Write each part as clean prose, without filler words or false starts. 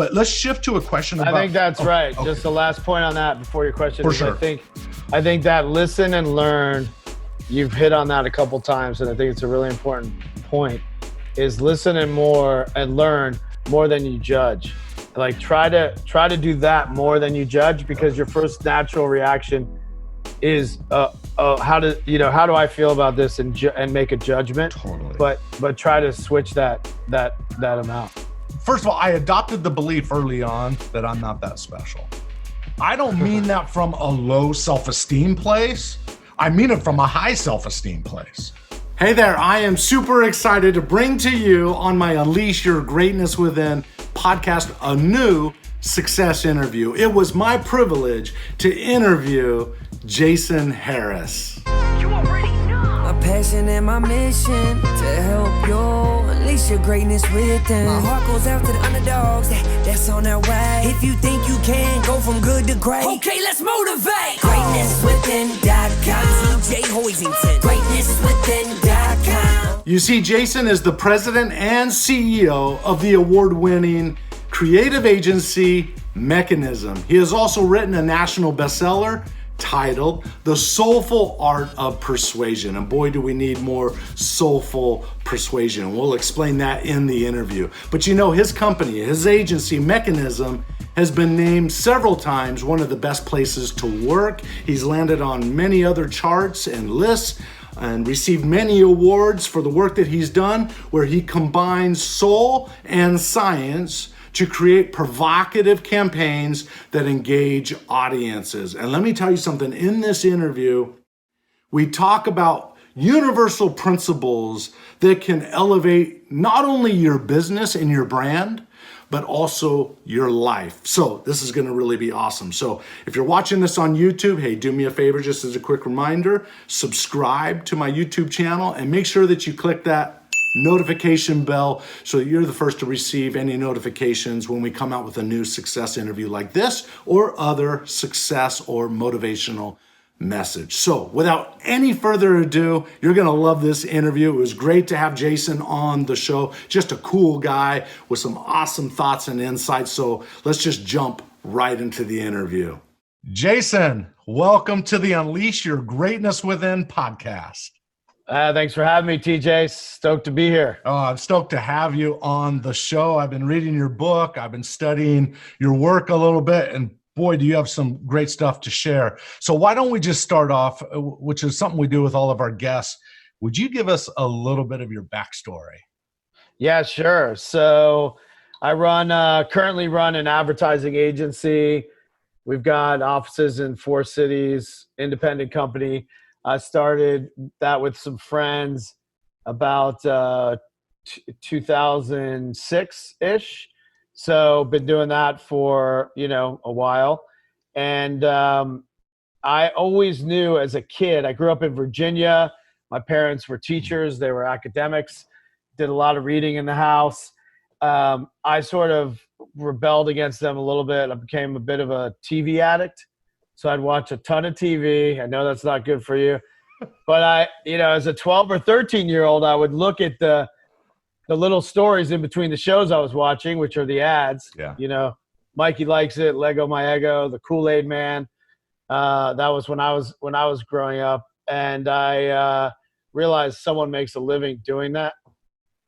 But let's shift to a question about. I think that's right. Okay. Just the last point on that before your question. For sure. I think that listen and learn, you've hit on that a couple times, and I think it's a really important point, is listen and learn more than you judge. Like try to do that more than you judge, because your first natural reaction is how do I feel about this and make a judgment. Totally. But try to switch that amount. First of all, I adopted the belief early on that I'm not that special. I don't mean that from a low self-esteem place. I mean it from a high self-esteem place. Hey there, I am super excited to bring to you on my Unleash Your Greatness Within podcast a new success interview. It was my privilege to interview Jason Harris. My passion and my mission to help you unleash your greatness within. My heart goes out to the underdogs that's on their way. If you think you can go from good to great, okay, let's motivate. GreatnessWithin.com. TJ Hoisington. GreatnessWithin.com. You see, Jason is the president and CEO of the award-winning creative agency Mechanism. He has also written a national bestseller titled The Soulful Art of Persuasion. And boy, do we need more soulful persuasion. We'll explain that in the interview. But you know, his company, his agency, Mechanism, has been named several times one of the best places to work. He's landed on many other charts and lists and received many awards for the work that he's done, where he combines soul and science to create provocative campaigns that engage audiences. And let me tell you something, in this interview, we talk about universal principles that can elevate not only your business and your brand, but also your life. So this is gonna really be awesome. So if you're watching this on YouTube, hey, do me a favor, just as a quick reminder, subscribe to my YouTube channel and make sure that you click that notification bell so that you're the first to receive any notifications when we come out with a new success interview like this or other success or motivational message. So without any further ado, you're gonna love this interview. It was great to have Jason on the show. Just a cool guy with some awesome thoughts and insights. So let's just jump right into the interview. Jason, welcome to the Unleash Your Greatness Within podcast. Thanks for having me, TJ. Stoked to be here. Oh, I'm stoked to have you on the show. I've been reading your book. I've been studying your work a little bit, and boy, do you have some great stuff to share. So why don't we just start off, which is something we do with all of our guests. Would you give us a little bit of your backstory? Yeah, sure. So I currently run an advertising agency. We've got offices in 4 cities, independent company. I started that with some friends about 2006-ish. So been doing that for, a while. And I always knew as a kid, I grew up in Virginia. My parents were teachers. They were academics, did a lot of reading in the house. I sort of rebelled against them a little bit. I became a bit of a TV addict. So I'd watch a ton of TV. I know that's not good for you. But as a 12 or 13-year-old, I would look at the little stories in between the shows I was watching, which are the ads. Yeah. Mikey Likes It, Lego My Ego, The Kool-Aid Man. That was when I was growing up. And I realized someone makes a living doing that.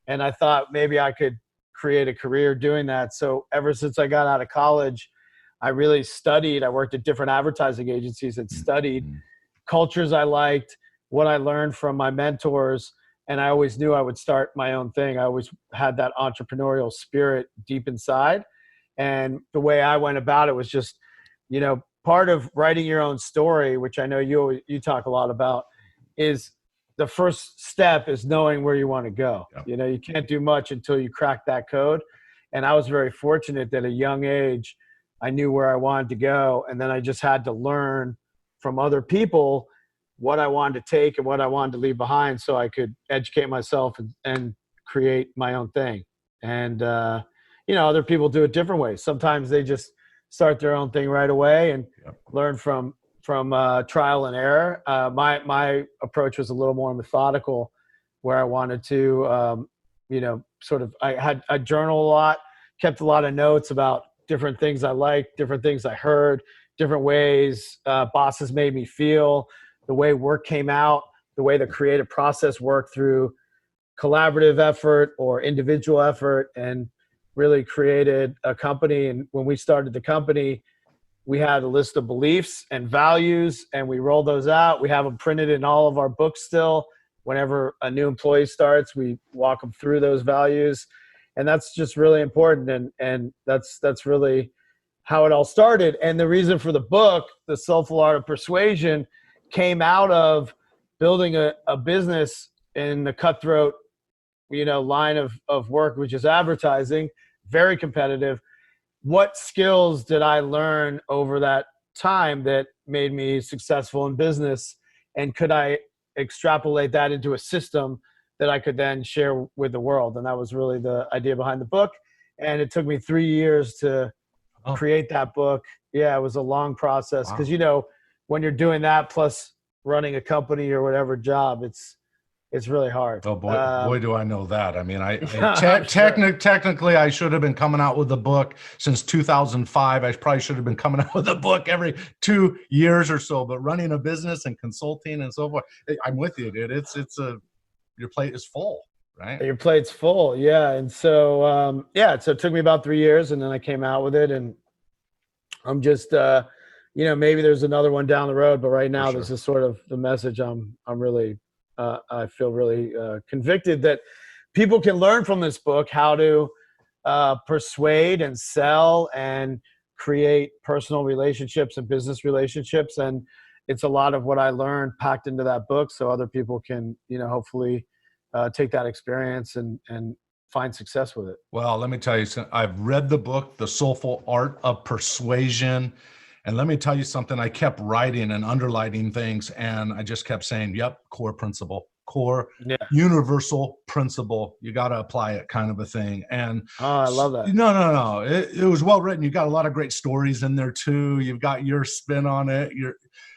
And I thought maybe I could create a career doing that. So ever since I got out of college, I really studied. I worked at different advertising agencies and studied cultures I liked, what I learned from my mentors, and I always knew I would start my own thing. I always had that entrepreneurial spirit deep inside. And the way I went about it was just, part of writing your own story, which I know you talk a lot about, is the first step is knowing where you want to go. Yep. You can't do much until you crack that code. And I was very fortunate that at a young age, I knew where I wanted to go, and then I just had to learn from other people what I wanted to take and what I wanted to leave behind so I could educate myself and create my own thing. And, other people do it different ways. Sometimes they just start their own thing right away and learn from trial and error. My approach was a little more methodical, where I wanted to, I journal a lot, kept a lot of notes about different things I liked, different things I heard, different ways bosses made me feel, the way work came out, the way the creative process worked through collaborative effort or individual effort, and really created a company. And when we started the company, we had a list of beliefs and values, and we rolled those out. We have them printed in all of our books still. Whenever a new employee starts, we walk them through those values. And that's just really important. And that's really how it all started. And the reason for the book, The Soulful Art of Persuasion, came out of building a business in the cutthroat, line of work, which is advertising, very competitive. What skills did I learn over that time that made me successful in business? And could I extrapolate that into a system that I could then share with the world? And that was really the idea behind the book. And it took me 3 years to create that book. Yeah, it was a long process because, when you're doing that plus running a company or whatever job, it's really hard. Oh boy, do I know that. I mean, Sure. technically I should have been coming out with a book since 2005. I probably should have been coming out with a book every 2 years or so, but running a business and consulting and so forth, I'm with you, dude. Your plate is full, right? Your plate's full. Yeah. And so, so it took me about 3 years, and then I came out with it, and I'm just, maybe there's another one down the road, but right now sure. This is sort of the message I'm really, I feel really convicted that people can learn from this book how to persuade and sell and create personal relationships and business relationships. And it's a lot of what I learned packed into that book, so other people can, hopefully take that experience and find success with it. Well, let me tell you something. I've read the book, The Soulful Art of Persuasion. And let me tell you something. I kept writing and underlining things, and I just kept saying, yep, core principle, universal principle. You got to apply it, kind of a thing. And I love that. No. It was well written. You got a lot of great stories in there too. You've got your spin on it,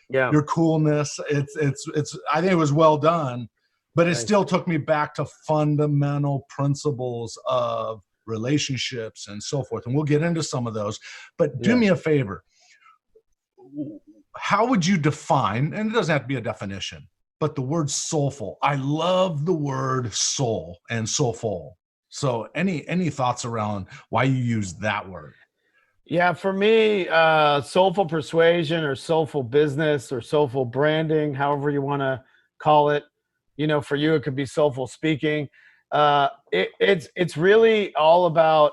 your coolness. It's I think it was well done, but it still took me back to fundamental principles of relationships and so forth. And we'll get into some of those, but do me a favor. How would you define, and it doesn't have to be a definition, but the word soulful? I love the word soul and soulful. So any thoughts around why you use that word? Yeah, for me, soulful persuasion or soulful business or soulful branding, however you want to call it. For you, it could be soulful speaking. It's really all about,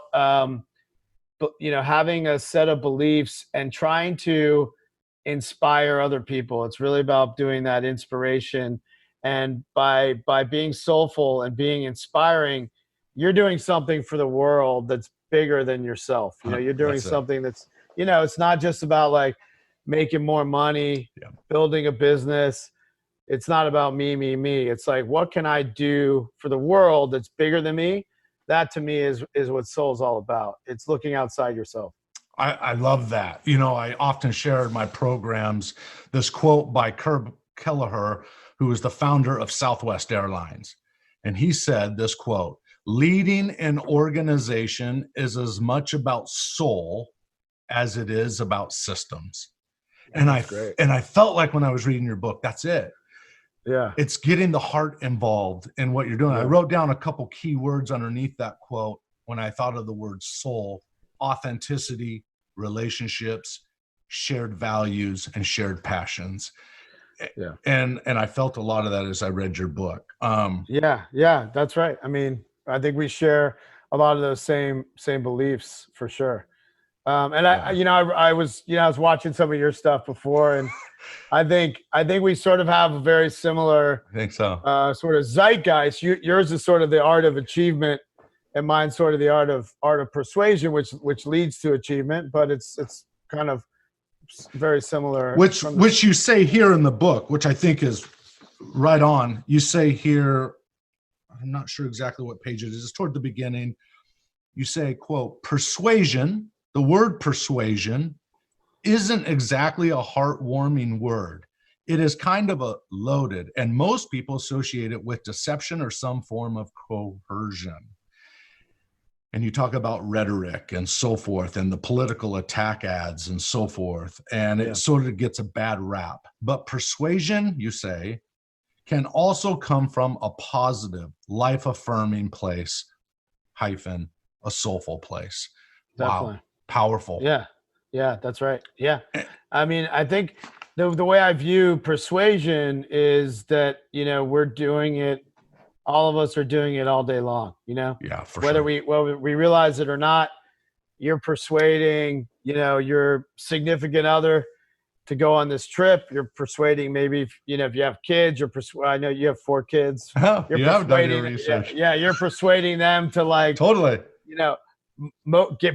having a set of beliefs and trying to inspire other people. It's really about doing that inspiration. And by being soulful and being inspiring, you're doing something for the world that's bigger than yourself. You're doing something that's, it's not just about like making more money, building a business. It's not about me. It's like, what can I do for the world that's bigger than me? That to me is what soul's all about. It's looking outside yourself. I love that. I often share in my programs this quote by Kurt Kelleher, who is the founder of Southwest Airlines. And he said this quote: leading an organization is as much about soul as it is about systems. And I felt like when I was reading your book, that's it. Yeah. It's getting the heart involved in what you're doing. I wrote down a couple key words underneath that quote when I thought of the word soul: authenticity, relationships, shared values, and shared passions. Yeah. And I felt a lot of that as I read your book. Yeah, that's right. I mean, I think we share a lot of those same beliefs for sure. I was watching some of your stuff before, and I think we sort of have a very similar, I think so. Sort of zeitgeist. Yours is sort of the art of achievement, and mine's sort of the art of persuasion, which leads to achievement. But it's kind of very similar. Which you say here in the book, which I think is right on. You say here, I'm not sure exactly what page it is. It's toward the beginning. You say, quote, persuasion. The word persuasion isn't exactly a heartwarming word. It is kind of a loaded, and most people associate it with deception or some form of coercion. and you talk about rhetoric and so forth and the political attack ads and so forth, and it sort of gets a bad rap. But persuasion, you say, can also come from a positive, life-affirming place, hyphen, a soulful place. Definitely. Wow. Powerful. Yeah. Yeah, that's right. Yeah. I mean, I think the way I view persuasion is that, we're doing it, all of us are doing it all day long, Yeah, for whether sure. we realize it or not. You're persuading, your significant other to go on this trip. You're persuading, maybe, if you have kids, I know you have 4 kids. Oh, You're you have done your persuading, research. yeah, you're persuading them to, like, Totally.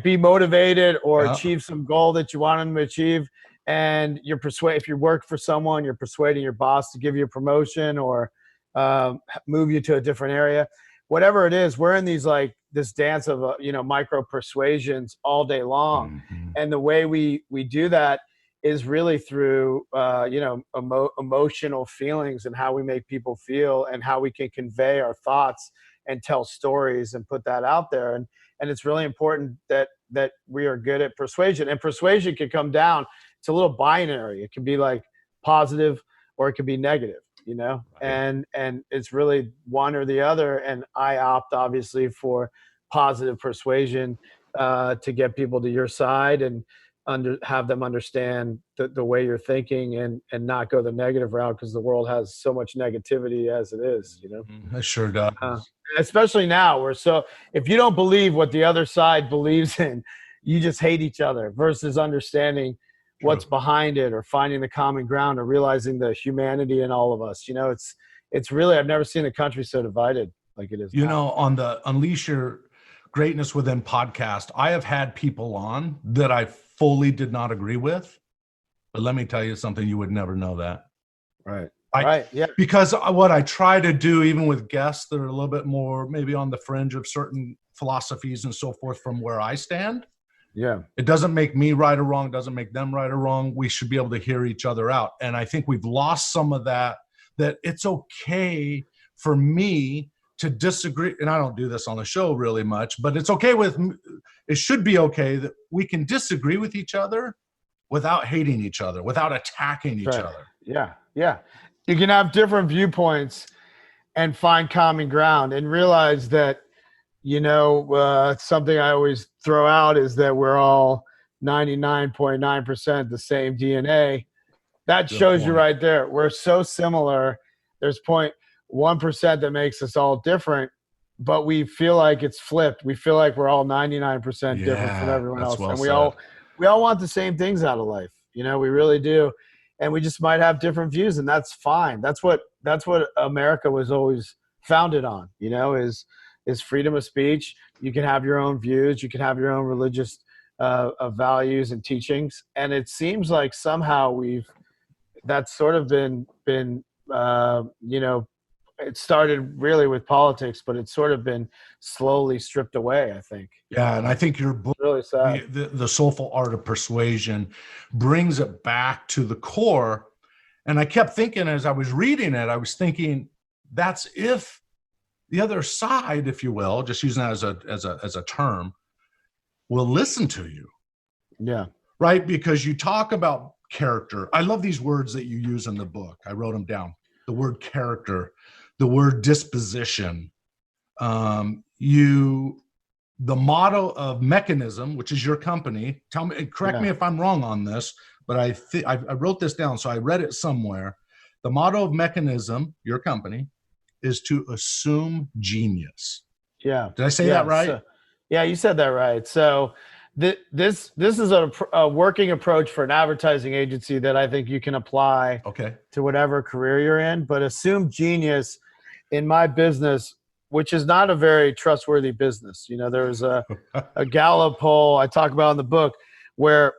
be motivated or Yeah. achieve some goal that you want them to achieve. And if you work for someone, you're persuading your boss to give you a promotion or move you to a different area. Whatever it is, we're in this dance of micro persuasions all day long. Mhm. And the way we do that is really through emotional feelings and how we make people feel and how we can convey our thoughts and tell stories and put that out there. And it's really important that we are good at persuasion. And persuasion can come down, it's a little binary. It can be like positive or it can be negative, Right. and it's really one or the other. And I opt obviously for positive persuasion to get people to your side and have them understand the way you're thinking and not go the negative route, because the world has so much negativity as it is, It sure does. especially now if you don't believe what the other side believes in, you just hate each other, versus understanding what's behind it or finding the common ground or realizing the humanity in all of us. It's really, I've never seen a country so divided like it is now. On the Unleash Your Greatness Within podcast, I have had people on that I fully did not agree with, but let me tell you something, you would never know that. Right. Yeah. Because what I try to do, even with guests that are a little bit more maybe on the fringe of certain philosophies and so forth from where I stand, Yeah. it doesn't make me right or wrong, doesn't make them right or wrong. We should be able to hear each other out. And I think we've lost some of that it's okay for me to disagree. And I don't do this on the show really much, but it should be okay that we can disagree with each other without hating each other, without attacking each other. Yeah. Yeah. You can have different viewpoints and find common ground and realize that, something I always throw out is that we're all 99.9% the same DNA. That shows you right there. We're so similar. There's 0.1% that makes us all different, but we feel like it's flipped. We feel like we're all 99% different from everyone else. Well And said. we all want the same things out of life. We really do. And we just might have different views, and that's fine. That's what America was always founded on, is freedom of speech. You can have your own views. You can have your own religious values and teachings. And it seems like somehow that's sort of been it started really with politics, but it's sort of been slowly stripped away, I think. Yeah, and I think your book, It's really sad. the Soulful Art of Persuasion, brings it back to the core. And I kept thinking as I was reading it, I was thinking, that's if the other side, if you will, just using that as a term, will listen to you. Yeah. Right? Because you talk about character. I love these words that you use in the book. I wrote them down. The word character, the word disposition, the motto of Mechanism, which is your company. Tell me, correct me if I'm wrong on this, but I wrote this down, so I read it somewhere. The motto of Mechanism, your company, is to assume genius. Yeah. Did I say that right? So, yeah, you said that right. So this is a working approach for an advertising agency that I think you can apply to whatever career you're in. But assume genius in my business, which is not a very trustworthy business. There's a Gallup poll I talk about in the book where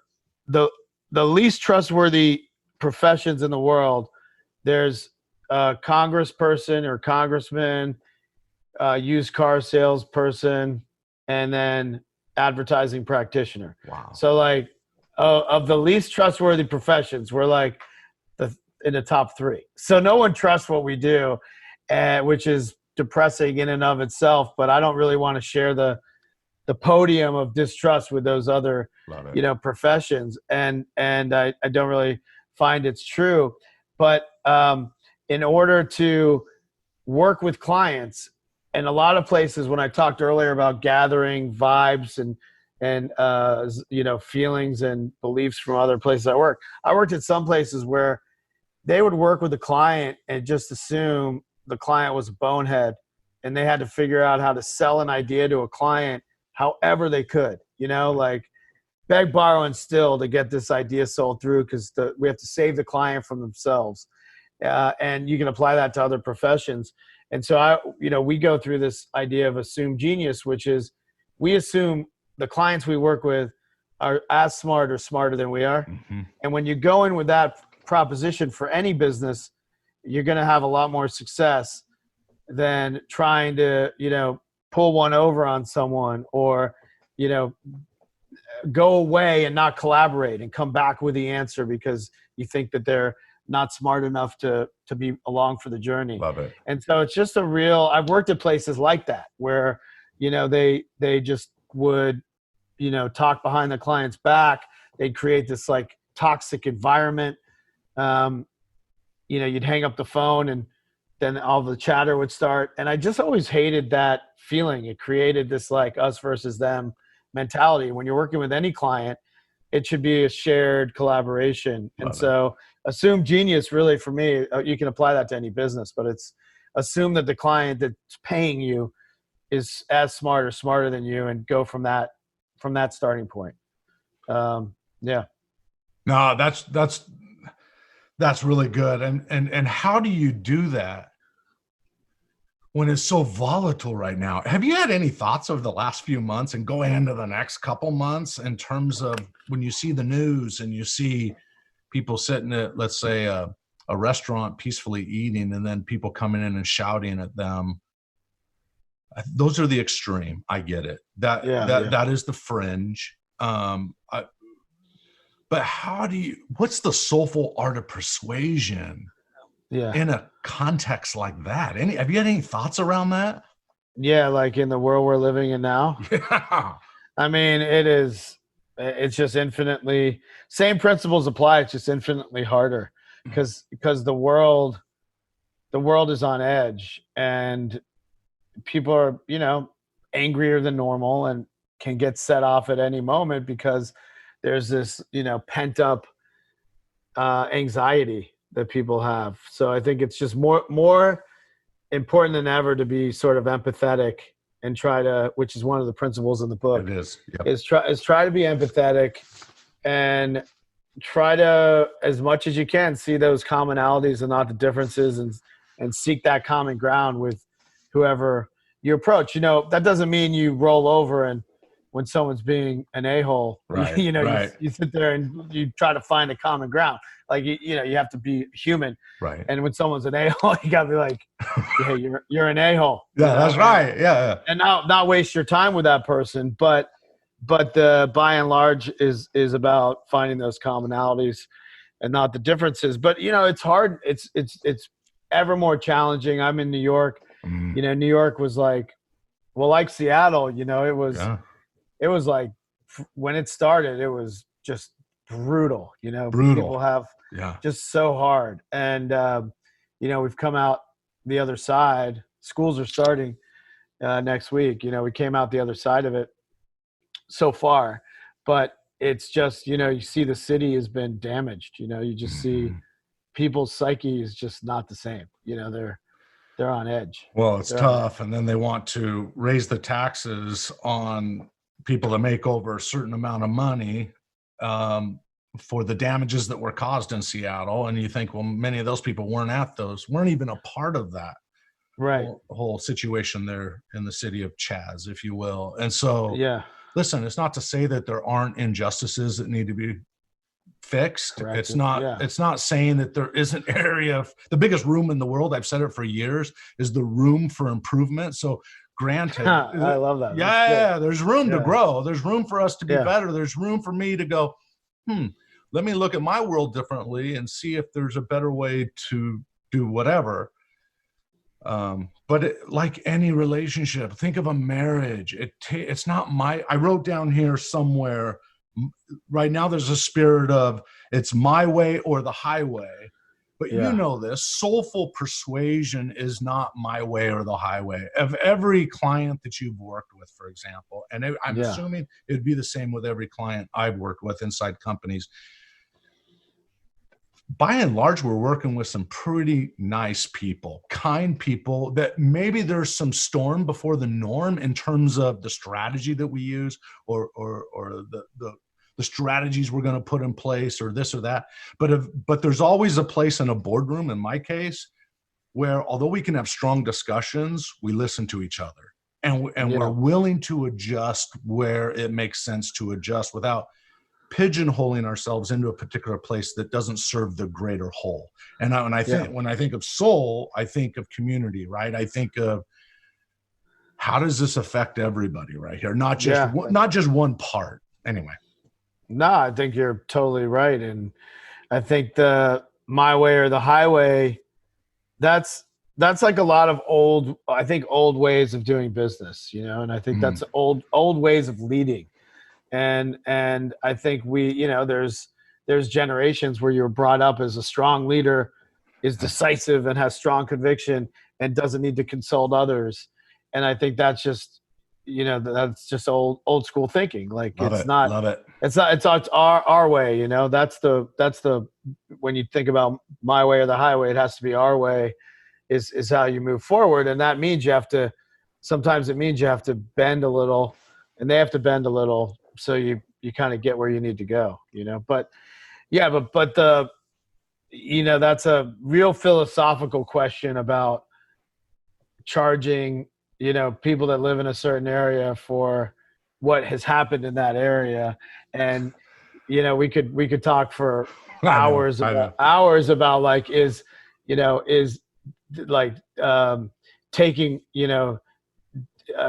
the least trustworthy professions in the world, there's a congressperson or congressman, used car salesperson, and then advertising practitioner. Wow. So of the least trustworthy professions, we're in the top 3. So no one trusts what we do, which is depressing in and of itself, but I don't really want to share the the podium of distrust with those other, Love it. you know, professions. And I don't really find it's true. But in order to work with clients, and a lot of places, when I talked earlier about gathering vibes and you know, feelings and beliefs from other places I worked at some places where they would work with the client and just assume the client was a bonehead, and they had to figure out how to sell an idea to a client however they could, you know, like beg, borrow, and steal to get this idea sold through, because we have to save the client from themselves. And you can apply that to other professions. And so we go through this idea of assumed genius, which is we assume the clients we work with are as smart or smarter than we are. Mm-hmm. And when you go in with that proposition for any business, you're going to have a lot more success than trying to, you know, pull one over on someone, or, you know, go away and not collaborate and come back with the answer because you think that they're not smart enough to be along for the journey. Love it. And so it's just I've worked at places like that where, you know, they just would, you know, talk behind the client's back. They'd create this like toxic environment. You know, you'd hang up the phone and then all the chatter would start. And I just always hated that feeling. It created this like us versus them mentality. When you're working with any client, it should be a shared collaboration. And so assume genius, really, for me, you can apply that to any business, but it's assume that the client that's paying you is as smart or smarter than you, and go from that starting point. Yeah. No, that's really good. And how do you do that when it's so volatile right now? Have you had any thoughts over the last few months and going into the next couple months in terms of when you see the news and you see people sitting at, let's say, a restaurant peacefully eating, and then people coming in and shouting at them? Those are the extreme. I get it. That is the fringe. But what's the soulful art of persuasion in a context like that? Have you had any thoughts around that? Yeah. Like in the world we're living in now. Yeah. I mean, it's just infinitely, same principles apply. It's just infinitely harder because the world is on edge, and people are, you know, angrier than normal and can get set off at any moment because there's this, you know, pent up anxiety that people have. So I think it's just more important than ever to be sort of empathetic and try to, which is one of the principles in the book. It is. Yep. Is try to be empathetic and try to, as much as you can, see those commonalities and not the differences, and seek that common ground with whoever you approach. You know, that doesn't mean you roll over and when someone's being an a-hole, right, you know, right. you sit there and you try to find a common ground. Like, you know, you have to be human. Right. And when someone's an a-hole, you gotta be like, hey, you're an a-hole. Yeah, that's right. Yeah. And not waste your time with that person. But the by and large is about finding those commonalities and not the differences. But, you know, it's hard. It's ever more challenging. I'm in New York. You know, New York was like, well, like Seattle, you know, it was like, when it started, it was just brutal, you know. People have just so hard. And, you know, we've come out the other side. Schools are starting next week. You know, we came out the other side of it so far. But it's just, you know, you see the city has been damaged. You know, you just see people's psyche is just not the same. You know, they're on edge. Well, it's tough. And then they want to raise the taxes on people that make over a certain amount of money for the damages that were caused in Seattle. And you think, well, many of those people weren't even a part of that whole situation there in the city of Chaz, if you will. And so, listen, it's not to say that there aren't injustices that need to be fixed. Corrected. It's not saying that there isn't the biggest room in the world, I've said it for years, is the room for improvement. So granted, I love that. Yeah, there's room to grow. There's room for us to be better. There's room for me to go, let me look at my world differently and see if there's a better way to do whatever. But like any relationship, think of a marriage. It's not I wrote down here somewhere right now, there's a spirit of it's my way or the highway. But you know this, soulful persuasion is not my way or the highway. Of every client that you've worked with, for example, and I'm assuming it'd be the same with every client I've worked with inside companies. By and large, we're working with some pretty nice people, kind people that maybe there's some storm before the norm in terms of the strategy that we use or the strategies we're going to put in place or this or that. But there's always a place in a boardroom, in my case, where although we can have strong discussions, we listen to each other and we're willing to adjust where it makes sense to adjust without pigeonholing ourselves into a particular place that doesn't serve the greater whole. And when I think of soul, I think of community, right? I think of how does this affect everybody right here? Not just one part. Anyway. No, I think you're totally right. And I think the my way or the highway, that's like a lot of old ways of doing business, and I think that's old ways of leading. And I think there's generations where you're brought up as a strong leader, is decisive and has strong conviction and doesn't need to consult others. And I think that's just, that's just old school thinking. Like it's our way, that's the, when you think about my way or the highway, it has to be our way is how you move forward. And that means sometimes it means you have to bend a little and they have to bend a little. So you kind of get where you need to go, but that's a real philosophical question about charging, people that live in a certain area for what has happened in that area. And, we could talk for hours about like, is taking,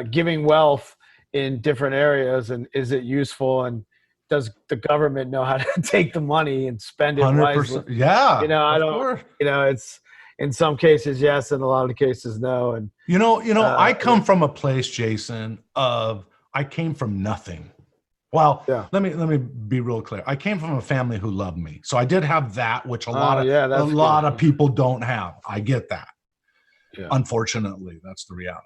giving wealth in different areas, and is it useful, and does the government know how to take the money and spend it 100%, wisely? Yeah. I don't, it's in some cases, yes. In a lot of the cases, no. And, I come from a place, Jason, I came from nothing. Well, let me be real clear. I came from a family who loved me. So I did have that, which a lot of people don't have. I get that. Yeah. Unfortunately, that's the reality.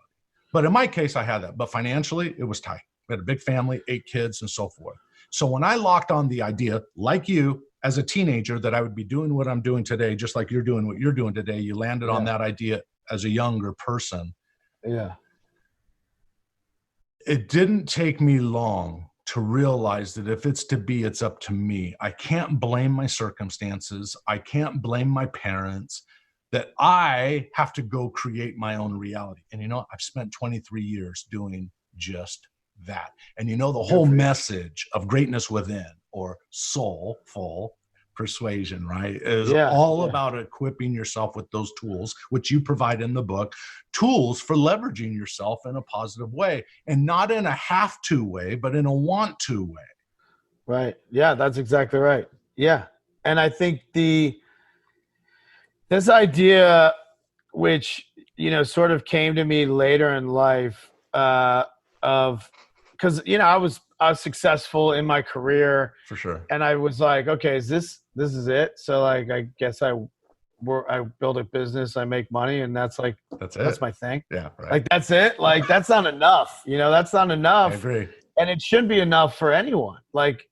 But in my case, I had that. But financially, it was tight. We had a big family, 8 kids, and so forth. So when I locked on the idea, like you, as a teenager, that I would be doing what I'm doing today, just like you're doing what you're doing today, you landed on that idea as a younger person. Yeah. It didn't take me long to realize that if it's to be, it's up to me. I can't blame my circumstances. I can't blame my parents. That I have to go create my own reality. And I've spent 23 years doing just that. And the whole message of greatness within, or soulful persuasion, right, is all about equipping yourself with those tools, which you provide in the book, tools for leveraging yourself in a positive way, and not in a have to way, but in a want to way. Right. Yeah, that's exactly right. Yeah. And I think this idea, which, sort of came to me later in life, because, I was successful in my career. For sure. And I was like, okay, this is it. So like, I guess I build a business, I make money, and that's it. That's my thing. Yeah. Right. Like, that's it. Like, that's not enough, that's not enough. I agree. And it shouldn't be enough for anyone. Like,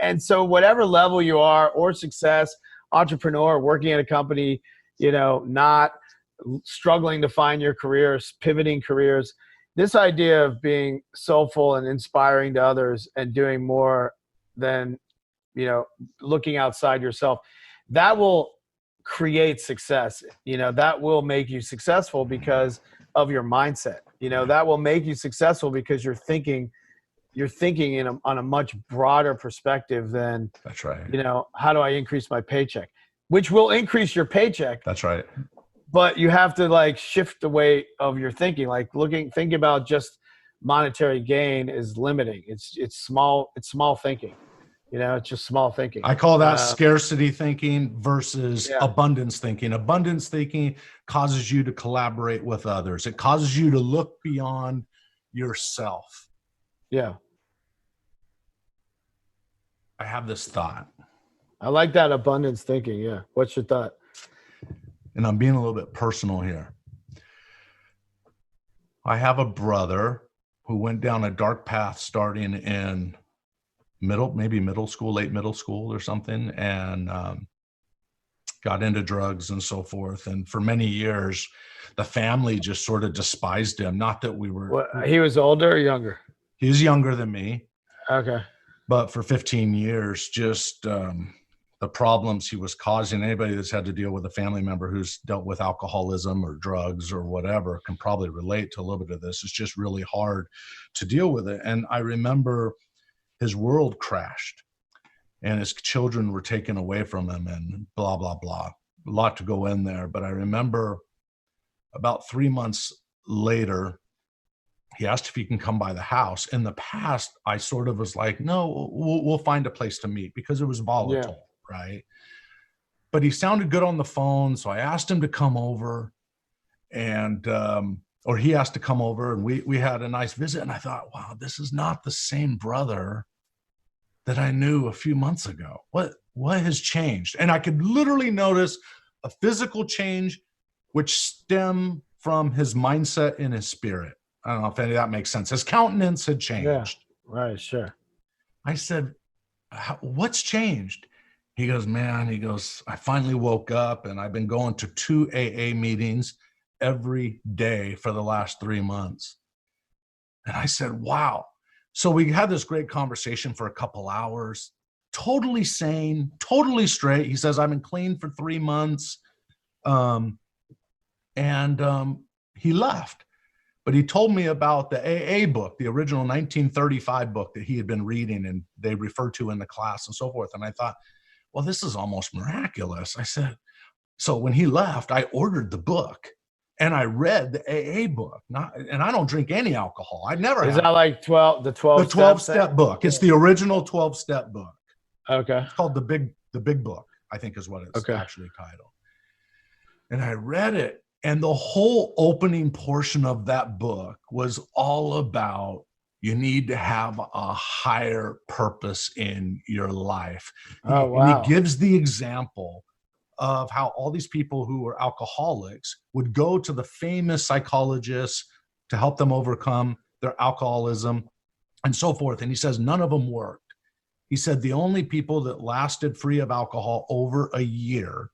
and so whatever level you are, or success, entrepreneur, working at a company, not struggling to find your careers, pivoting careers, this idea of being soulful and inspiring to others and doing more than, looking outside yourself, that will create success. That will make you successful because of your mindset. That will make you successful because you're thinking on a much broader perspective than, that's right. How do I increase my paycheck? Which will increase your paycheck. That's right. But you have to like shift the way of your thinking. Like thinking about just monetary gain is limiting. It's small thinking. You know, it's just small thinking. I call that scarcity thinking versus Yeah. abundance thinking. Abundance thinking causes you to collaborate with others. It causes you to look beyond yourself. Yeah. I have this thought, I like that abundance thinking. Yeah. What's your thought? and I'm being a little bit personal here. I have a brother who went down a dark path starting in middle school, late middle school or something, and got into drugs and so forth. And for many years, the family just sort of despised him. Not that we were. He was older or younger? He was younger than me. Okay. But for 15 years, just the problems he was causing, anybody that's had to deal with a family member who's dealt with alcoholism or drugs or whatever can probably relate to a little bit of this. It's just really hard to deal with it. And I remember his world crashed and his children were taken away from him and blah, blah, blah. A lot to go in there. But I remember about 3 months later, he asked if he can come by the house. In the past, I sort of was like, no, we'll find a place to meet because it was volatile, right? But he sounded good on the phone. So I asked him to come over and, or he asked to come over and we had a nice visit. And I thought, wow, this is not the same brother that I knew a few months ago. What has changed? And I could literally notice a physical change, which stemmed from his mindset and his spirit. I don't know if any of that makes sense. His countenance had changed. Yeah. Right. Sure. I said, what's changed? He goes, man, I finally woke up and I've been going to 2 AA meetings every day for the last 3 months. And I said, wow. So we had this great conversation for a couple hours, totally sane, totally straight. He says, I've been clean for 3 months. He left. But he told me about the AA book, the original 1935 book that he had been reading and they referred to in the class and so forth. And I thought, well, this is almost miraculous. I said, so when he left, I ordered the book and I read the AA book. And I don't drink any alcohol. I never Is have. that like the 12-step book. It's the original 12-step book. Okay. It's called the big book, I think is what it's actually titled. And I read it. And the whole opening portion of that book was all about you need to have a higher purpose in your life. Oh, wow. And he gives the example of how all these people who were alcoholics would go to the famous psychologists to help them overcome their alcoholism and so forth. And he says none of them worked. He said the only people that lasted free of alcohol over a year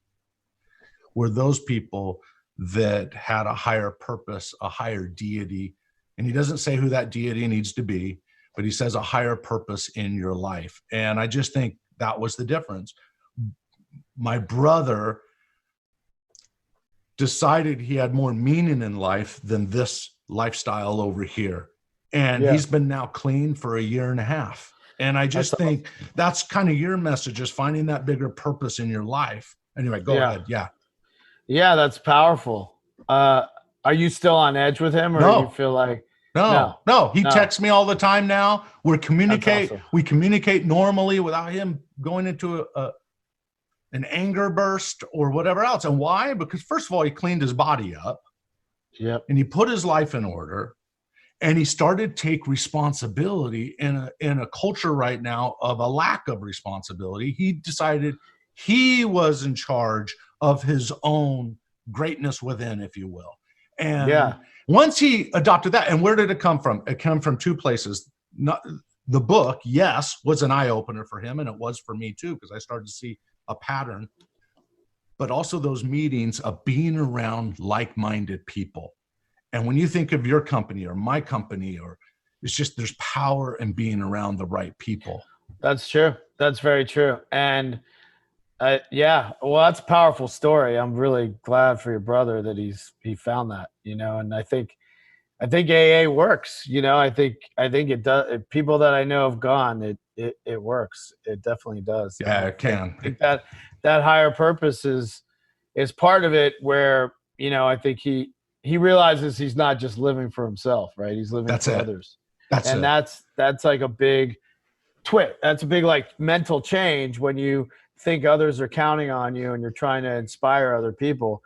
were those people that had a higher purpose, a higher deity. And he doesn't say who that deity needs to be, but he says a higher purpose in your life. And I just think that was the difference. My brother decided he had more meaning in life than this lifestyle over here. And he's been now clean for 1.5 years. And I just think that's kind of your message, is finding that bigger purpose in your life. Anyway, go ahead. Yeah. Yeah, that's powerful. Are you still on edge with him, or do you feel like no? He texts me all the time now. We communicate. Awesome. We communicate normally without him going into an anger burst or whatever else. And why? Because first of all, he cleaned his body up. Yep. And he put his life in order, and he started to take responsibility in a culture right now of a lack of responsibility. He decided he was in charge of his own greatness within, if you will. And once he adopted that, and where did it come from? It came from 2 places. The book, yes, was an eye-opener for him, and it was for me too, because I started to see a pattern, but also those meetings of being around like-minded people. And when you think of your company or my company, or it's just, there's power in being around the right people. That's true. That's very true. And well, that's a powerful story. I'm really glad for your brother that he found that, and I think AA works, I think it does. People that I know have gone, it works. It definitely does. Yeah, it can. I think that higher purpose is part of it, where, I think he realizes he's not just living for himself, right? He's living for others. That's like a big twit. That's a big like mental change when you think others are counting on you and you're trying to inspire other people.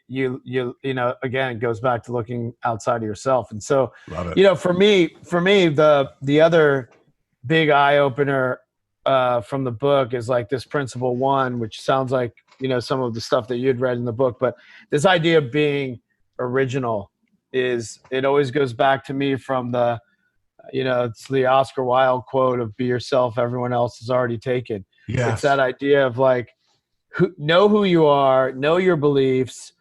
You know, again, it goes back to looking outside of yourself. And so, Love it. you know, for me, the other big eye opener from the book is like this principle 1, which sounds like, you know, some of the stuff that you'd read in the book, but this idea of being original it always goes back to me from the, you know, it's the Oscar Wilde quote of "Be yourself, everyone else is already taken." Yes. It's that idea of like, know who you are, know your beliefs,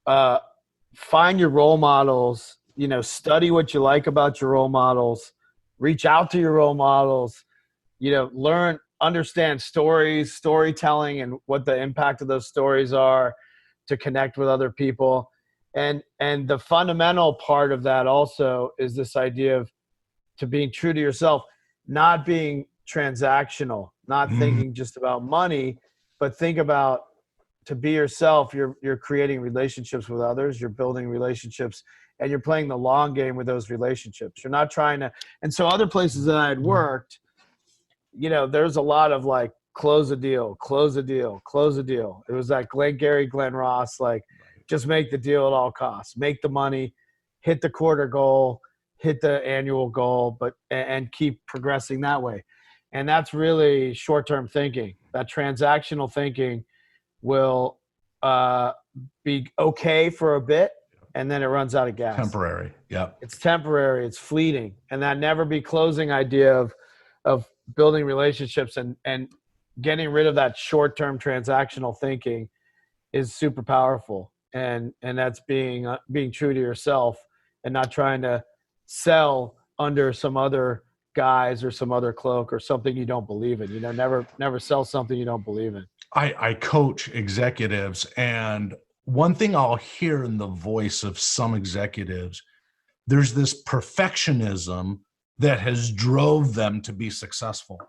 find your role models, you know, study what you like about your role models, reach out to your role models, you know, understand storytelling and what the impact of those stories are to connect with other people. And the fundamental part of that also is this idea of to being true to yourself, not being transactional, not thinking just about money, but think about to be yourself. You're creating relationships with others, you're building relationships, and you're playing the long game with those relationships. You're not trying to, and so other places that I had worked, you know, there's a lot of like, close a deal, close a deal, close a deal. It was like Glenn Ross, like just make the deal at all costs, make the money, hit the quarter goal, hit the annual goal, and keep progressing that way. And that's really short-term thinking. That transactional thinking will be okay for a bit, and then it runs out of gas. Temporary. Yeah. It's temporary. It's fleeting. And that never be closing idea of building relationships and getting rid of that short-term transactional thinking is super powerful. And that's being true to yourself and not trying to sell under some other guise or some other cloak or something you don't believe in. You know, never sell something you don't believe in. I coach executives, and one thing I'll hear in the voice of some executives, there's this perfectionism that has drove them to be successful,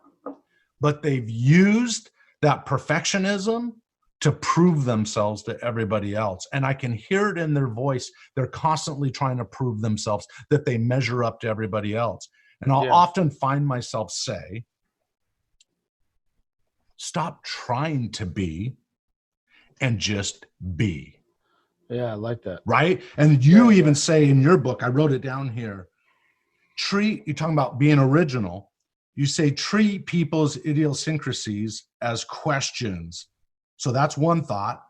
but they've used that perfectionism to prove themselves to everybody else. And I can hear it in their voice. They're constantly trying to prove themselves that they measure up to everybody else. And I'll often find myself say, stop trying to be and just be. Yeah, I like that. Right? And you even say in your book, I wrote it down here, you're talking about being original. You say treat people's idiosyncrasies as questions. So that's one thought,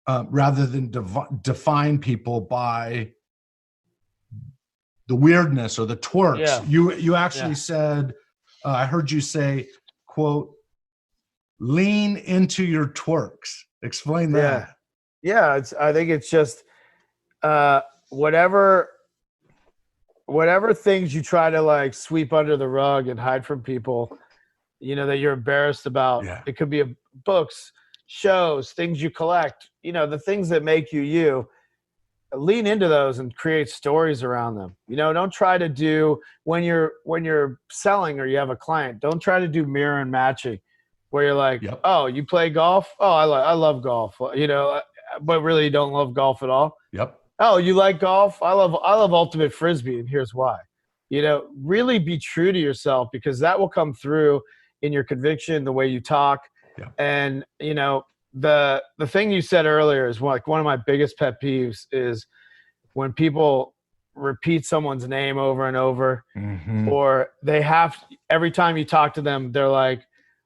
rather than define people by the weirdness or the twerks. Yeah. You actually said, I heard you say, quote, lean into your twerks. Explain that. Yeah, I think it's just whatever things you try to like sweep under the rug and hide from people, you know, that you're embarrassed about. Yeah. It could be books, shows, things you collect, you know, the things that make you. Lean into those and create stories around them. You know, don't try to do when you're selling or you have a client, don't try to do mirror and matching where you're like, oh, you play golf? Oh, I love golf, you know, but really you don't love golf at all. Yep. Oh, you like golf? I love ultimate Frisbee, and here's why. You know, really be true to yourself, because that will come through in your conviction, the way you talk. Yeah. And, you know, the thing you said earlier is like one of my biggest pet peeves is when people repeat someone's name over and over, or every time you talk to them, they're like,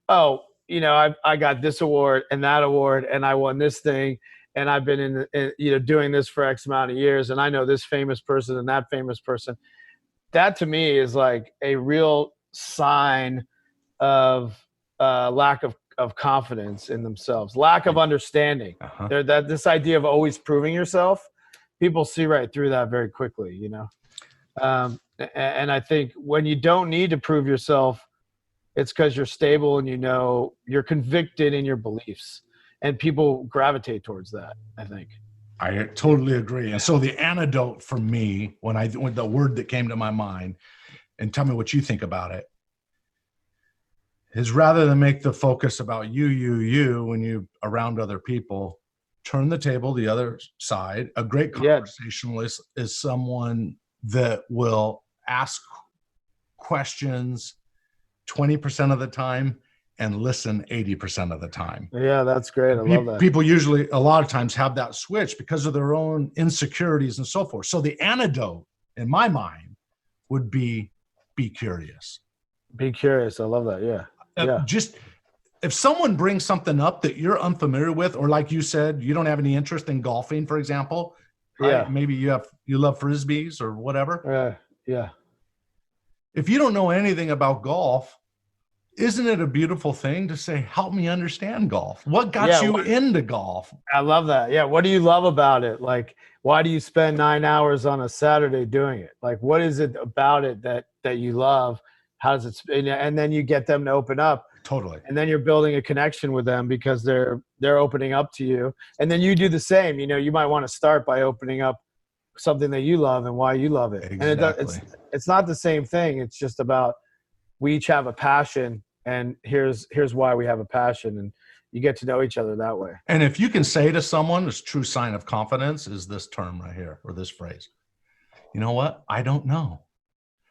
oh, you know, I got this award and that award, and I won this thing, and I've been you know, doing this for X amount of years, and I know this famous person and that famous person. That to me is like a real sign of lack of confidence in themselves, lack of understanding. This idea of always proving yourself, people see right through that very quickly, you know. And I think when you don't need to prove yourself, it's because you're stable and, you know, you're convicted in your beliefs, and people gravitate towards that, I think. I totally agree. And so the antidote for me, when the word that came to my mind, and tell me what you think about it, is rather than make the focus about you when you around other people, turn the table the other side. A great conversationalist is someone that will ask questions 20% of the time and listen 80% of the time. Yeah, that's great. I love that. People usually, a lot of times, have that switch because of their own insecurities and so forth. So the antidote, in my mind, would be curious. Be curious. I love that. Yeah. Yeah. Just if someone brings something up that you're unfamiliar with, or like you said, you don't have any interest in golfing, for example, right? Yeah. Maybe you love Frisbees or whatever. Yeah. If you don't know anything about golf, isn't it a beautiful thing to say, help me understand golf? What got you into golf? I love that. Yeah. What do you love about it? Like, why do you spend 9 hours on a Saturday doing it? Like, what is it about it that you love? How does it, and then you get them to open up. Totally. And then you're building a connection with them because they're opening up to you. And then you do the same. You know, you might want to start by opening up something that you love and why you love it. Exactly. And it's not the same thing. It's just about, we each have a passion, and here's why we have a passion, and you get to know each other that way. And if you can say to someone, this true sign of confidence is this term right here, or this phrase, you know what? I don't know,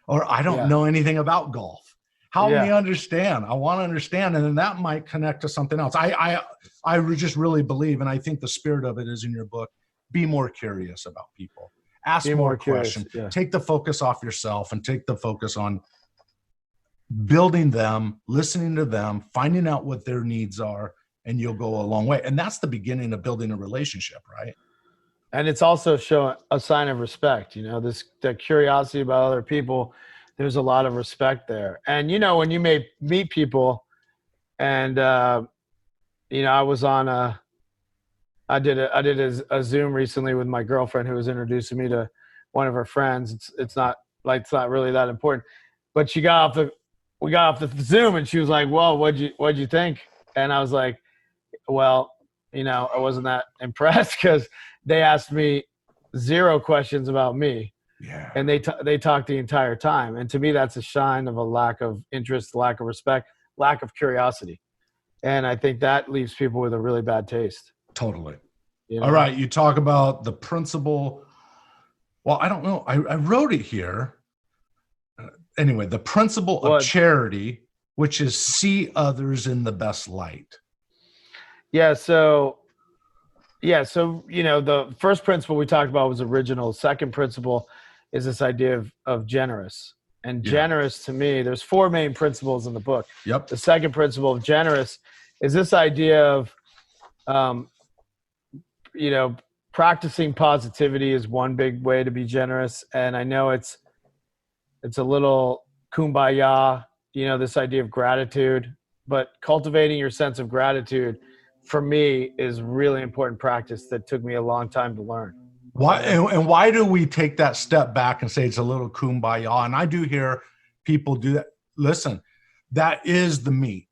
or I don't know anything about golf. Help me understand. I want to understand. And then that might connect to something else. I just really believe, and I think the spirit of it is in your book, be more curious about people. Ask more questions. Yeah. Take the focus off yourself and take the focus on building them, listening to them, finding out what their needs are, and you'll go a long way. And that's the beginning of building a relationship, right? And it's also showing a sign of respect. You know, the curiosity about other people, there's a lot of respect there. And, you know, when you may meet people, and, you know, I was on I did a Zoom recently with my girlfriend, who was introducing me to one of her friends. It's not really that important, but we got off the Zoom, and she was like, well, what'd you think? And I was like, well, you know, I wasn't that impressed because they asked me 0 questions about me. Yeah. And they talked the entire time. And to me, that's a sign of a lack of interest, lack of respect, lack of curiosity. And I think that leaves people with a really bad taste. Totally. You know? All right. You talk about the principle. Well, I don't know. I wrote it here. Anyway, the principle of charity, which is see others in the best light. Yeah. So, you know, the first principle we talked about was original. Second principle is this idea of generous. And generous, to me, there's 4 main principles in the book. Yep. The second principle of generous is this idea of, you know, practicing positivity is one big way to be generous. And I know it's a little kumbaya, you know, this idea of gratitude, but cultivating your sense of gratitude, for me, is really important practice that took me a long time to learn. Why do we take that step back and say it's a little kumbaya? And I do hear people do that. Listen, that is the meat.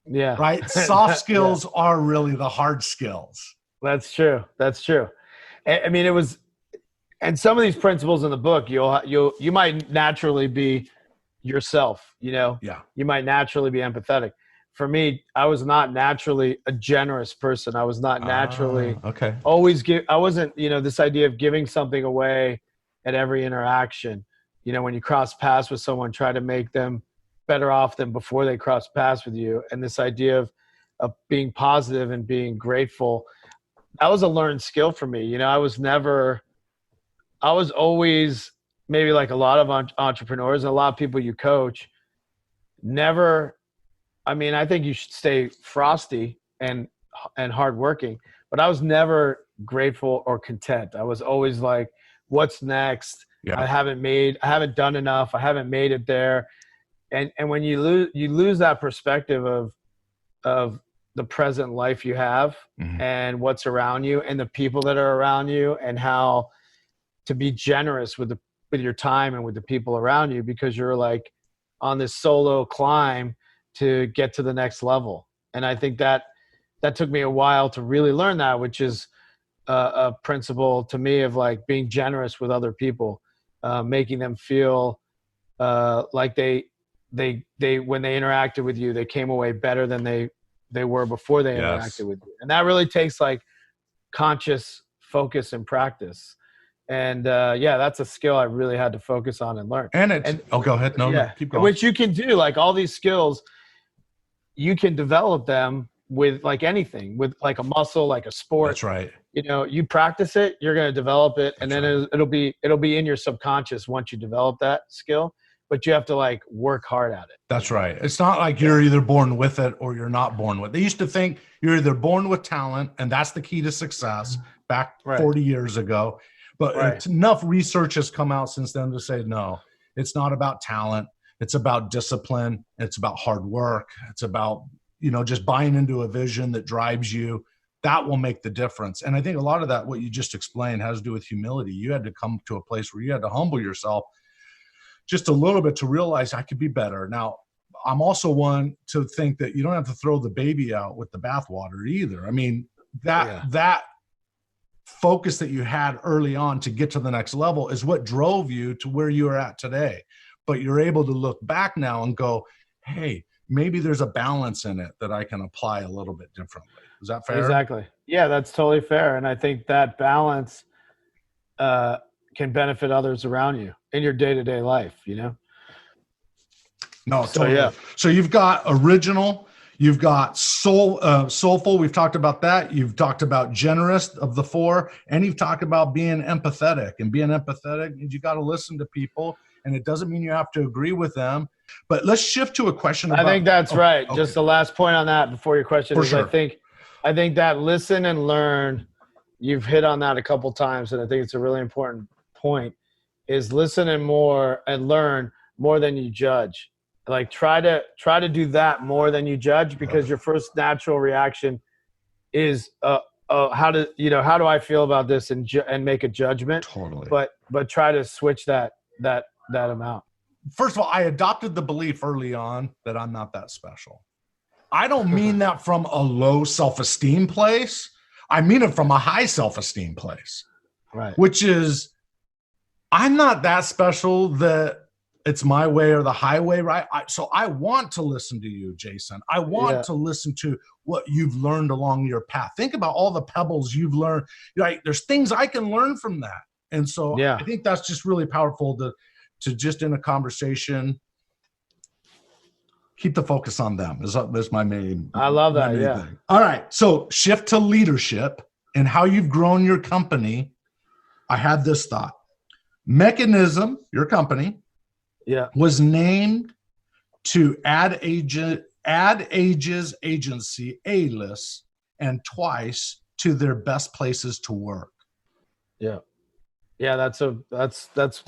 Yeah. Right? Soft skills are really the hard skills. That's true. I mean, and some of these principles in the book, you might naturally be yourself, you know? Yeah. You might naturally be empathetic. For me, I was not naturally a generous person. I was not naturally I wasn't, you know, this idea of giving something away at every interaction. You know, when you cross paths with someone, try to make them better off than before they cross paths with you. And this idea of being positive and being grateful, that was a learned skill for me. You know, I was always, maybe like a lot of entrepreneurs and a lot of people you coach, I mean, I think you should stay frosty and hardworking, but I was never grateful or content. I was always like, what's next? Yeah. I haven't done enough. I haven't made it there. And when you lose that perspective of the present life you have, mm-hmm. and what's around you and the people that are around you, and how to be generous with your time and with the people around you, because you're like on this solo climb to get to the next level. And I think that took me a while to really learn that, which is a principle to me of like being generous with other people, making them feel like they when they interacted with you, they came away better than they were before they interacted with you. And that really takes like conscious focus and practice. And that's a skill I really had to focus on and learn. And go ahead. No, keep going. Which you can do, like all these skills, you can develop them with like anything, with like a muscle, like a sport. That's right. You practice it, you're going to develop it, and then it'll be in your subconscious once you develop that skill. But you have to like work hard at it. That's right. It's not like you're either born with it or you're not born with it. They used to think you're either born with talent, and that's the key to success back 40 years ago. But enough research has come out since then to say, no, it's not about talent. It's about discipline. It's about hard work. It's about, just buying into a vision that drives you. That will make the difference. And I think a lot of that, what you just explained, has to do with humility. You had to come to a place where you had to humble yourself just a little bit to realize I could be better. Now, I'm also one to think that you don't have to throw the baby out with the bathwater either. I mean, that focus that you had early on to get to the next level is what drove you to where you are at today. But you're able to look back now and go, hey, maybe there's a balance in it that I can apply a little bit differently. Is that fair? Exactly. Yeah, that's totally fair. And I think that balance can benefit others around you in your day-to-day life, No, totally. So you've got original, you've got soulful. We've talked about that. You've talked about generous of the four, and you've talked about being empathetic. And being empathetic means you got to listen to people, and it doesn't mean you have to agree with them. But let's shift to a question about— I think that's right. Okay. Just the last point on that before your question is, sure. I think that listen and learn, you've hit on that a couple times, and I think it's a really important point, is listen and learn more than you judge. Like try to do that more than you judge, because your first natural reaction is how do I feel about this, and make a judgment. Totally. But try to switch that amount. First of all, I adopted the belief early on that I'm not that special. I don't mean that from a low self-esteem place. I mean it from a high self-esteem place. Right. Which is, I'm not that special that it's my way or the highway, right? So I want to listen to you, Jason. I want to listen to what you've learned along your path. Think about all the pebbles you've learned. Right? There's things I can learn from that. And so I think that's just really powerful to just in a conversation, keep the focus on them. Is my main— I love that. Yeah. Thing. All right. So shift to leadership and how you've grown your company. I had this thought. Mechanism, your company, was named to Ad Age's agency, A-List, and twice to their best places to work. Yeah. Yeah, that's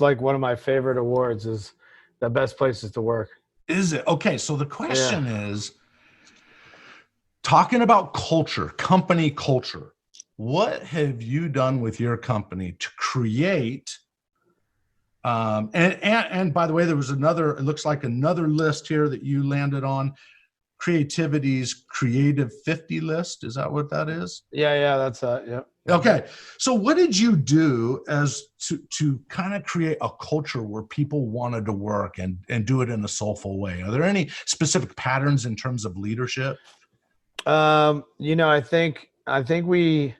like one of my favorite awards, is the best places to work. Is it? Okay, so the question is, talking about culture, company culture, what have you done with your company to create and by the way, there was it looks like another list here that you landed on, Creativity's Creative 50 list. Is that what that is? Yeah, that's that. Yeah. Okay. So what did you do as to kind of create a culture where people wanted to work and do it in a soulful way? Are there any specific patterns in terms of leadership? I think we,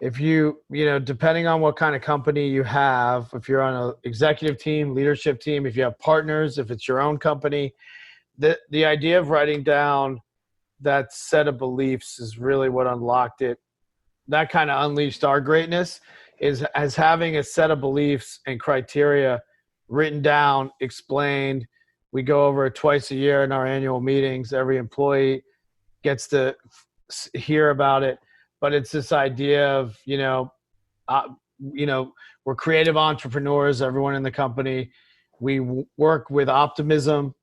if you depending on what kind of company you have, if you're on an executive team, leadership team, if you have partners, if it's your own company, the idea of writing down that set of beliefs is really what unlocked it. That kind of unleashed our greatness, is as having a set of beliefs and criteria written down, explained. We go over it twice a year in our annual meetings. Every employee gets to hear about it. But it's this idea of, we're creative entrepreneurs, everyone in the company. We work with optimism.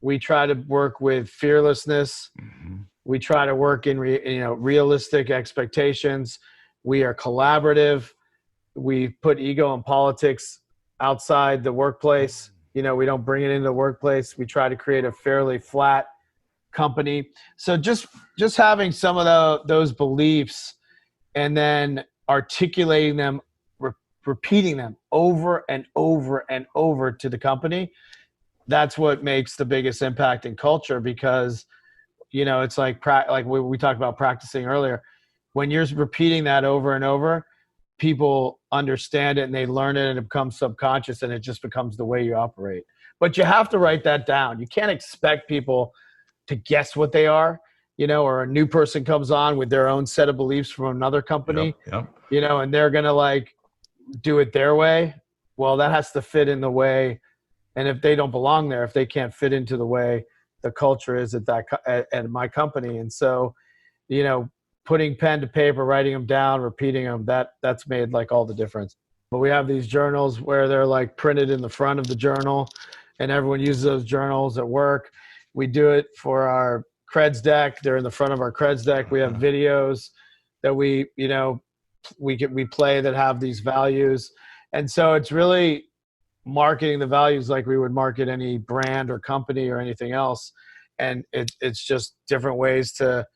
We try to work with fearlessness. Mm-hmm. We try to work in realistic expectations. We are collaborative. We put ego and politics outside the workplace. We don't bring it into the workplace. We try to create a fairly flat company. So just having some of those beliefs and then articulating them, repeating them over and over and over to the company, that's what makes the biggest impact in culture. Because it's like we talked about practicing earlier. When you're repeating that over and over, people understand it and they learn it and it becomes subconscious and it just becomes the way you operate. But you have to write that down. You can't expect people to guess what they are, or a new person comes on with their own set of beliefs from another company, and they're going to like do it their way. Well, that has to fit in the way. And if they don't belong there, if they can't fit into the way the culture is at my company. And so, putting pen to paper, writing them down, repeating them, that's made like all the difference. But we have these journals where they're like printed in the front of the journal and everyone uses those journals at work. We do it for our creds deck. They're in the front of our creds deck. We have videos that we play that have these values. And so it's really marketing the values like we would market any brand or company or anything else. And it's just different ways to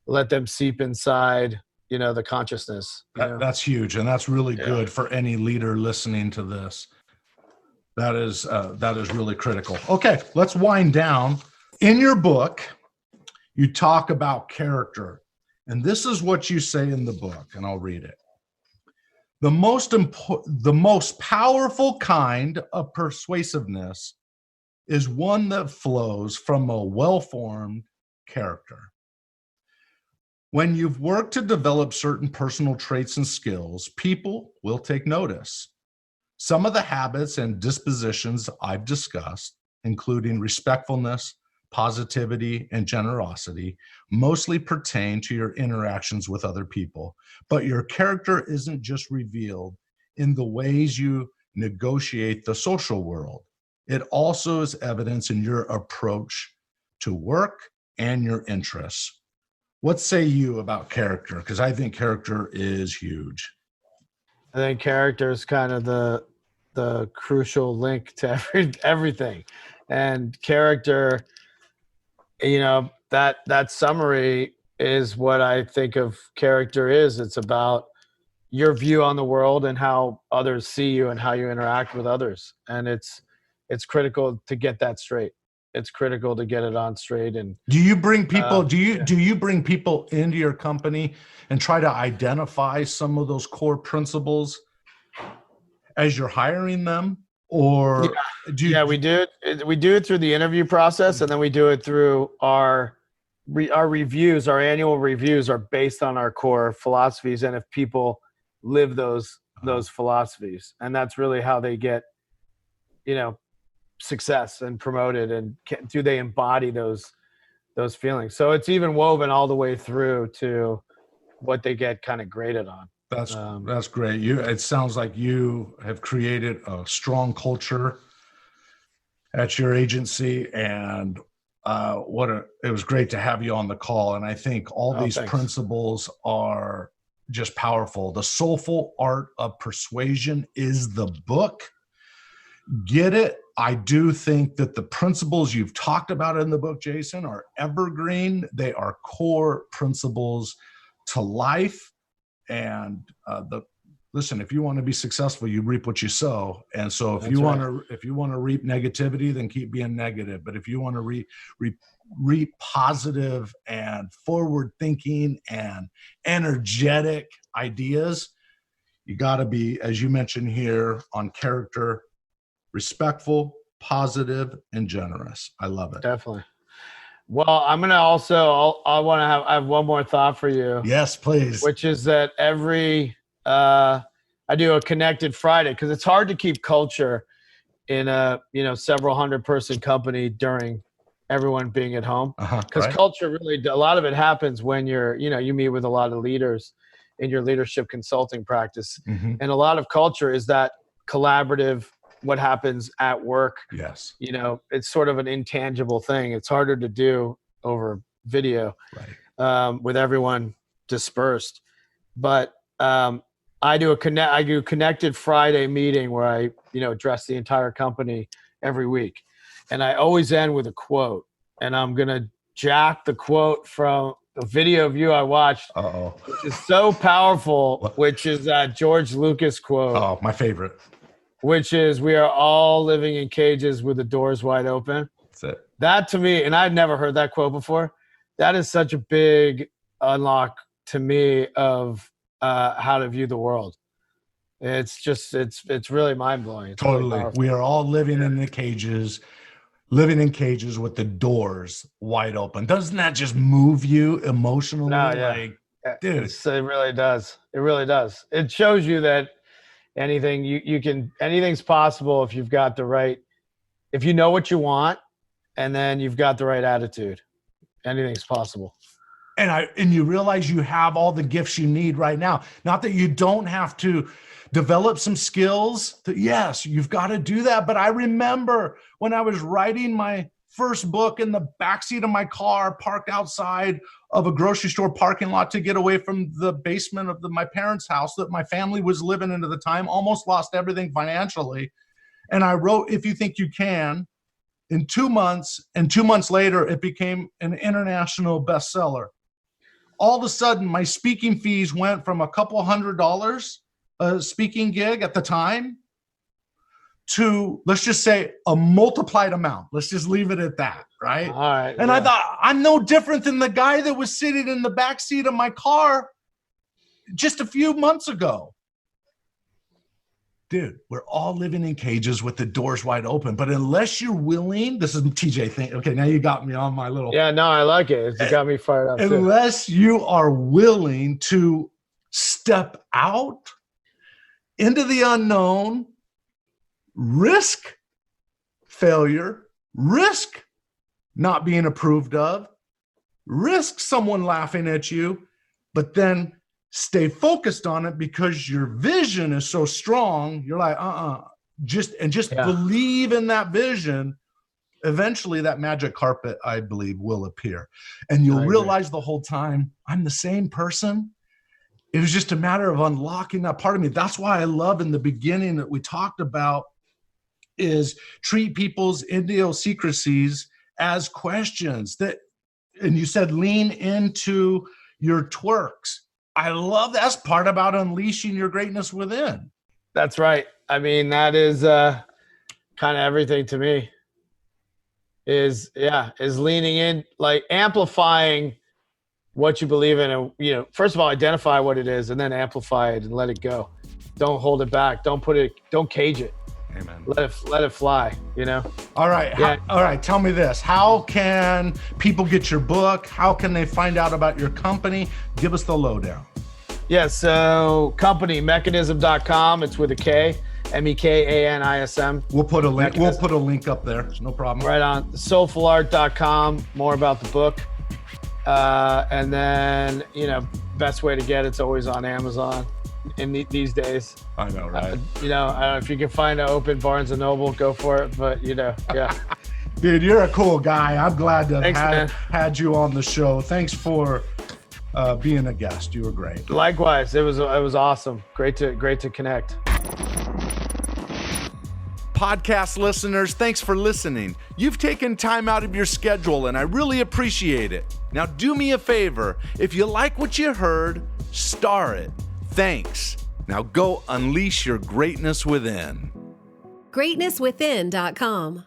let them seep inside, the consciousness. That's huge. And that's really good for any leader listening to this. That is really critical. Okay, let's wind down. In your book, you talk about character. And this is what you say in the book, and I'll read it. The most powerful kind of persuasiveness is one that flows from a well-formed character. When you've worked to develop certain personal traits and skills, people will take notice. Some of the habits and dispositions I've discussed, including respectfulness, positivity, and generosity, mostly pertain to your interactions with other people. But your character isn't just revealed in the ways you negotiate the social world. It also is evidence in your approach to work and your interests. What say you about character? Because I think character is huge. I think character is kind of the crucial link to everything. And character, that summary is what I think of character is. It's about your view on the world and how others see you and how you interact with others. And it's critical to get that straight. It's critical to get it on straight. And do you bring people, do you bring people into your company and try to identify some of those core principles as you're hiring them? Or we do it. We do it through the interview process, and then we do it through our reviews. Our annual reviews are based on our core philosophies, and if people live those philosophies, and that's really how they get, success and promoted, and do they embody those feelings? So it's even woven all the way through to what they get kind of graded on. That's great. It sounds like you have created a strong culture at your agency, and it was great to have you on the call. And I think all these principles are just powerful. The Soulful Art of Persuasion is the book. Get it. I do think that the principles you've talked about in the book, Jason, are evergreen. They are core principles to life. And listen, if you want to be successful, you reap what you sow. And so if you want to reap negativity, then keep being negative. But if you want to reap positive and forward thinking and energetic ideas, you got to be, as you mentioned here, on character, respectful, positive, and generous. I love it. Definitely. Well, I'm going to also, I have one more thought for you. Yes, please. Which is that I do a Connected Friday, because it's hard to keep culture in a, several hundred person company during everyone being at home. Because culture really, a lot of it happens when you meet with a lot of leaders in your leadership consulting practice. Mm-hmm. And a lot of culture is that collaborative, what happens at work. Yes. It's sort of an intangible thing. It's harder to do over video, right? With everyone dispersed. But I do Connected Friday meeting where I, address the entire company every week. And I always end with a quote. And I'm going to jack the quote from a video of you I watched, which is so powerful, which is that George Lucas quote. Oh, my favorite. Which is, we are all living in cages with the doors wide open. That's it. That to me, and I'd never heard that quote before, that is such a big unlock to me of how to view the world. It's really mind-blowing. Totally. We are all living in cages with the doors wide open. Doesn't that just move you emotionally? No, yeah. Like, dude, it really does. It really does. It shows you that anything's possible if you've got if you know what you want, and then you've got the right attitude. Anything's possible. And you realize you have all the gifts you need right now. Not that you don't have to develop some skills. Yes, you've got to do that. But I remember when I was writing my first book in the backseat of my car, parked outside of a grocery store parking lot to get away from the basement of my parents' house that my family was living in at the time, almost lost everything financially. And I wrote, If You Think You Can, in 2 months. And 2 months later, it became an international bestseller. All of a sudden, my speaking fees went from a couple $100 a speaking gig at the time to, let's just say, a multiplied amount. Let's just leave it at that, right? All right. And I thought, I'm no different than the guy that was sitting in the back seat of my car just a few months ago. Dude, we're all living in cages with the doors wide open. But unless you're willing, this is TJ thing. Okay, now you got me on my little. Yeah, no, I like it. It got me fired up. Unless you are willing to step out into the unknown, risk failure, risk not being approved of, risk someone laughing at you, but then stay focused on it because your vision is so strong. You're like, just believe in that vision. Eventually that magic carpet, I believe, will appear. And you'll realize the whole time, I'm the same person. It was just a matter of unlocking that part of me. That's why I love in the beginning that we talked about is treat people's idiosyncrasies as questions and you said, lean into your twerks. I love that's part about unleashing your greatness within. That's right. I mean, that is kind of everything to me is leaning in, like amplifying what you believe in. And, first of all, identify what it is and then amplify it and let it go. Don't hold it back. Don't cage it. Amen. Let it fly, All right. Yeah. All right. Tell me this. How can people get your book? How can they find out about your company? Give us the lowdown. Yeah. So company, mechanism.com. It's with a K, MEKANISM. We'll put a link. Mechanism. We'll put a link up there. No problem. Right on. Soulfulart.com. More about the book. And then, best way to get it's always on Amazon in these days. I know, right? I don't know if you can find an open Barnes & Noble, go for it. But, yeah. Dude, you're a cool guy. I'm glad to Thanks, have had you on the show. Thanks for being a guest. You were great. Likewise. It was awesome. Great to connect. Podcast listeners, thanks for listening. You've taken time out of your schedule, and I really appreciate it. Now, do me a favor. If you like what you heard, star it. Thanks. Now go unleash your greatness within. GreatnessWithin.com